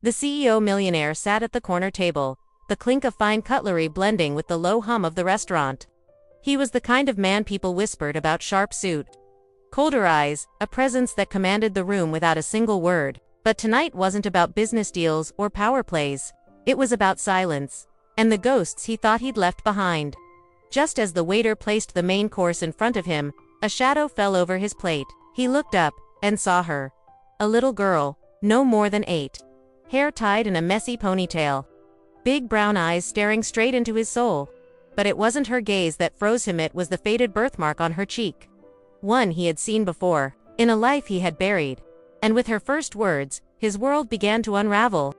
The CEO Millionaire sat at the corner table, the clink of fine cutlery blending with the low hum of the restaurant. He was the kind of man people whispered about: sharp suit, colder eyes, a presence that commanded the room without a single word. But tonight wasn't about business deals or power plays. It was about silence, and the ghosts he thought he'd left behind. Just as the waiter placed the main course in front of him, a shadow fell over his plate. He looked up, and saw her. A little girl, no more than 8. Hair tied in a messy ponytail. Big brown eyes staring straight into his soul. But it wasn't her gaze that froze him, it was the faded birthmark on her cheek. One he had seen before, in a life he had buried. And with her first words, his world began to unravel.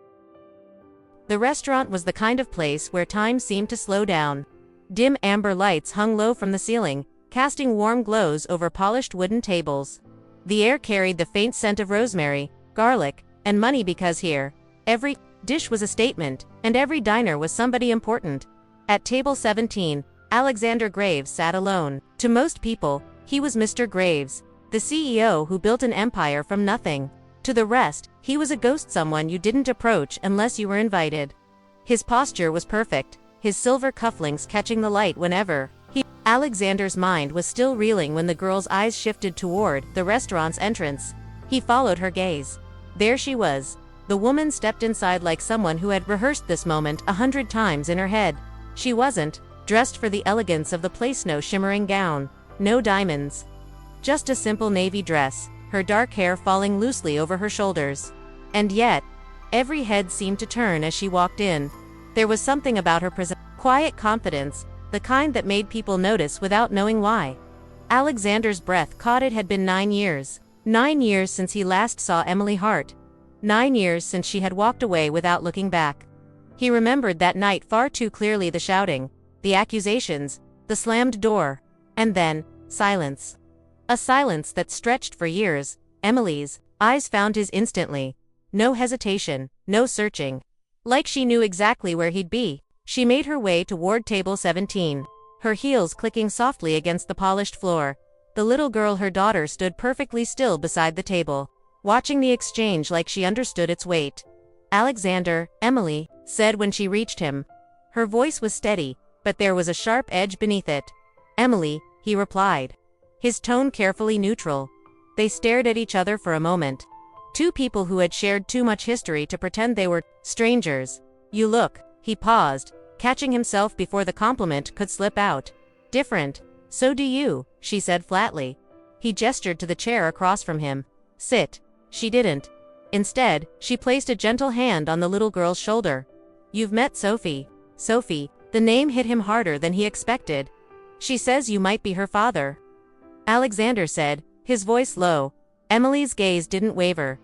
The restaurant was the kind of place where time seemed to slow down. Dim amber lights hung low from the ceiling, casting warm glows over polished wooden tables. The air carried the faint scent of rosemary, garlic, and money, because here, every dish was a statement, and every diner was somebody important. At table 17, Alexander Graves sat alone. To most people, he was Mr. Graves, the CEO who built an empire from nothing. To the rest, he was a ghost, someone you didn't approach unless you were invited. His posture was perfect, his silver cufflinks catching the light whenever he... Alexander's mind was still reeling when the girl's eyes shifted toward the restaurant's entrance. He followed her gaze. There she was. The woman stepped inside like someone who had rehearsed this moment 100 times in her head. She wasn't dressed for the elegance of the place, no shimmering gown, no diamonds. Just a simple navy dress, her dark hair falling loosely over her shoulders. And yet, every head seemed to turn as she walked in. There was something about her quiet confidence, the kind that made people notice without knowing why. Alexander's breath caught. It had been 9 years. 9 years since he last saw Emily Hart. 9 years since she had walked away without looking back. He remembered that night far too clearly: the shouting, the accusations, the slammed door, and then, silence. A silence that stretched for years. Emily's eyes found his instantly. No hesitation, no searching. Like she knew exactly where he'd be. She made her way toward table 17, her heels clicking softly against the polished floor. The little girl, her daughter, stood perfectly still beside the table, watching the exchange like she understood its weight. "Alexander," Emily said when she reached him. Her voice was steady, but there was a sharp edge beneath it. "Emily," he replied, his tone carefully neutral. They stared at each other for a moment. Two people who had shared too much history to pretend they were strangers. "You look," he paused, catching himself before the compliment could slip out. "Different." "So do you," she said flatly. He gestured to the chair across from him. "Sit." She didn't. Instead, she placed a gentle hand on the little girl's shoulder. "You've met Sophie." Sophie. The name hit him harder than he expected. "She says you might be her father," Alexander said, his voice low. Emily's gaze didn't waver.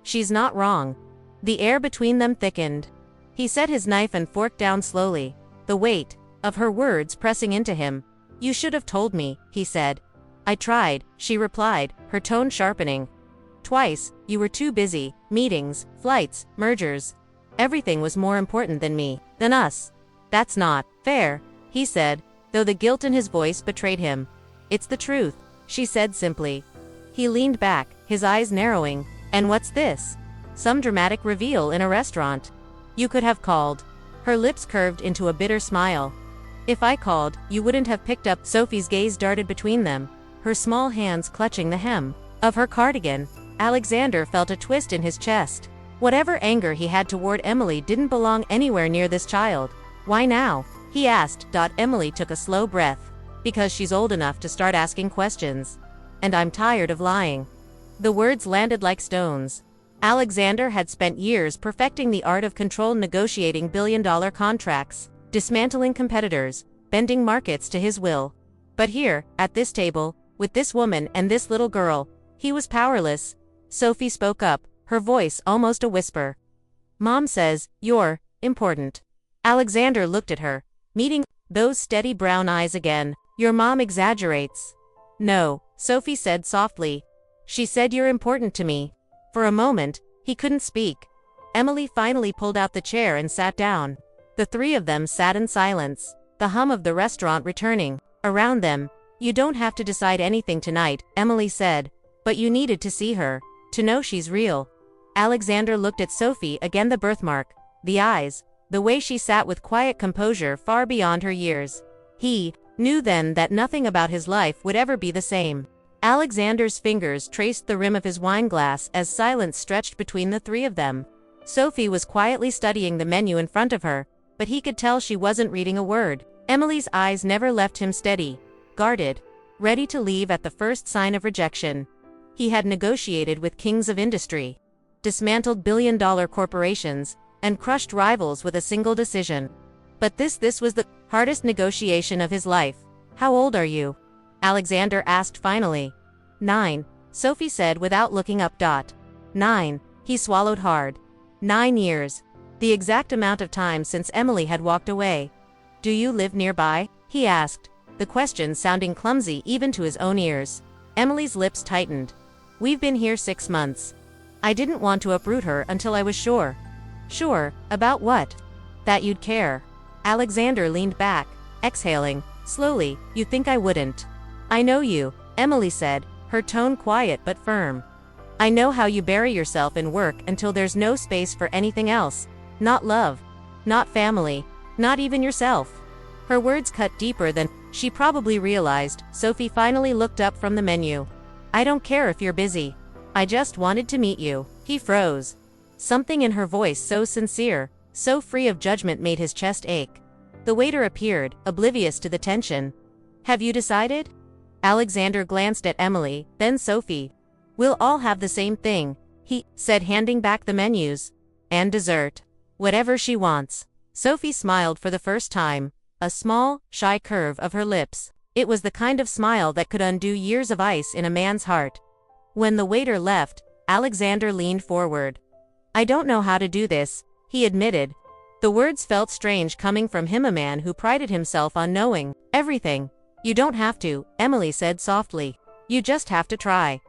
"She's not wrong." The air between them thickened. He set his knife and fork down slowly, the weight of her words pressing into him. "You should have told me," he said. "I tried," she replied, her tone sharpening. "Twice. You were too busy. Meetings, flights, mergers. Everything was more important than me, than us." "That's not fair," he said, though the guilt in his voice betrayed him. "It's the truth," she said simply. He leaned back, his eyes narrowing. "And what's this? Some dramatic reveal in a restaurant? You could have called." Her lips curved into a bitter smile. "If I called, you wouldn't have picked up." Sophie's gaze darted between them, her small hands clutching the hem of her cardigan. Alexander felt a twist in his chest. Whatever anger he had toward Emily didn't belong anywhere near this child. "Why now?" he asked. Emily took a slow breath. "Because she's old enough to start asking questions. And I'm tired of lying." The words landed like stones. Alexander had spent years perfecting the art of control, negotiating billion-dollar contracts, dismantling competitors, bending markets to his will. But here, at this table, with this woman and this little girl, he was powerless. Sophie spoke up, her voice almost a whisper. "Mom says you're important." Alexander looked at her, meeting those steady brown eyes again. "Your mom exaggerates." "No," Sophie said softly. "She said you're important to me." For a moment, he couldn't speak. Emily finally pulled out the chair and sat down. The three of them sat in silence, the hum of the restaurant returning around them. "You don't have to decide anything tonight," Emily said, "but you needed to see her, to know she's real." Alexander looked at Sophie again, the birthmark, the eyes, the way she sat with quiet composure far beyond her years. He knew then that nothing about his life would ever be the same. Alexander's fingers traced the rim of his wineglass as silence stretched between the three of them. Sophie was quietly studying the menu in front of her, but he could tell she wasn't reading a word. Emily's eyes never left him, steady, guarded, ready to leave at the first sign of rejection. He had negotiated with kings of industry, dismantled billion-dollar corporations, and crushed rivals with a single decision. But this was the hardest negotiation of his life. "How old are you?" Alexander asked finally. 9, Sophie said without looking up. 9, he swallowed hard. 9 years. The exact amount of time since Emily had walked away. "Do you live nearby?" he asked, the question sounding clumsy even to his own ears. Emily's lips tightened. "We've been here 6 months. I didn't want to uproot her until I was sure." "Sure, about what?" "That you'd care." Alexander leaned back, exhaling slowly. "You think I wouldn't?" "I know you," Emily said, her tone quiet but firm. "I know how you bury yourself in work until there's no space for anything else. Not love, not family, not even yourself." Her words cut deeper than she probably realized. Sophie finally looked up from the menu. "I don't care if you're busy. I just wanted to meet you." He froze. Something in her voice so sincere, so free of judgment, made his chest ache. The waiter appeared, oblivious to the tension. "Have you decided?" Alexander glanced at Emily, then Sophie. "We'll all have the same thing," he said, handing back the menus. "And dessert. Whatever she wants." Sophie smiled for the first time, a small, shy curve of her lips. It was the kind of smile that could undo years of ice in a man's heart. When the waiter left, Alexander leaned forward. "I don't know how to do this," he admitted. The words felt strange coming from him, a man who prided himself on knowing everything. "You don't have to," Emily said softly. "You just have to try."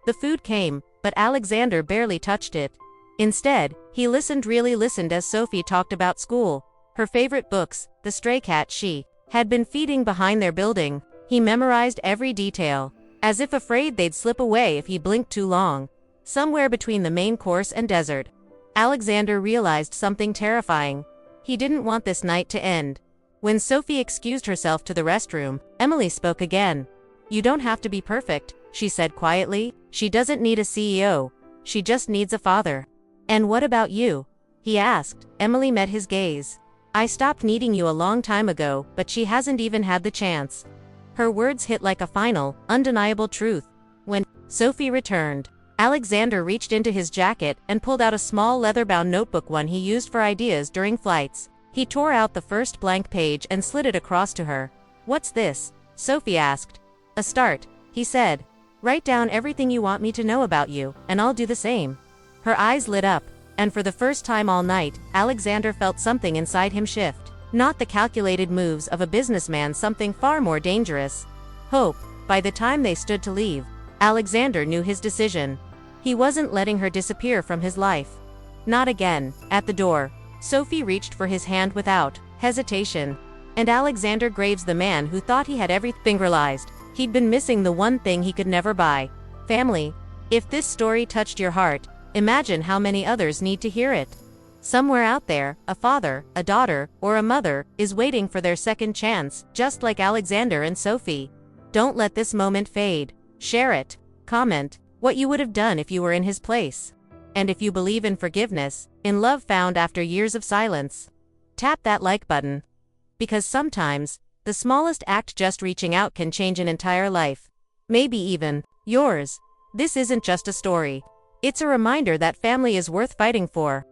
The food came, but Alexander barely touched it. Instead, he really listened as Sophie talked about school, her favorite books, the stray cat she had been feeding behind their building. He memorized every detail, as if afraid they'd slip away if he blinked too long. Somewhere between the main course and dessert, Alexander realized something terrifying. He didn't want this night to end. When Sophie excused herself to the restroom, Emily spoke again. "You don't have to be perfect," she said quietly. "She doesn't need a CEO. She just needs a father." "And what about you?" he asked. Emily met his gaze. "I stopped needing you a long time ago, but she hasn't even had the chance." Her words hit like a final, undeniable truth. When Sophie returned, Alexander reached into his jacket and pulled out a small leather-bound notebook, one he used for ideas during flights. He tore out the first blank page and slid it across to her. "What's this?" Sophie asked. "A start," he said. "Write down everything you want me to know about you, and I'll do the same." Her eyes lit up, and for the first time all night, Alexander felt something inside him shift. Not the calculated moves of a businessman, something far more dangerous. Hope. By the time they stood to leave, Alexander knew his decision. He wasn't letting her disappear from his life. Not again. At the door, Sophie reached for his hand without hesitation. And Alexander Graves, the man who thought he had everything, realized he'd been missing the one thing he could never buy: family. If this story touched your heart, imagine how many others need to hear it. Somewhere out there, a father, a daughter, or a mother is waiting for their second chance, just like Alexander and Sophie. Don't let this moment fade. Share it. Comment what you would have done if you were in his place. And if you believe in forgiveness, in love found after years of silence, tap that like button. Because sometimes, the smallest act, just reaching out, can change an entire life. Maybe even yours. This isn't just a story. It's a reminder that family is worth fighting for.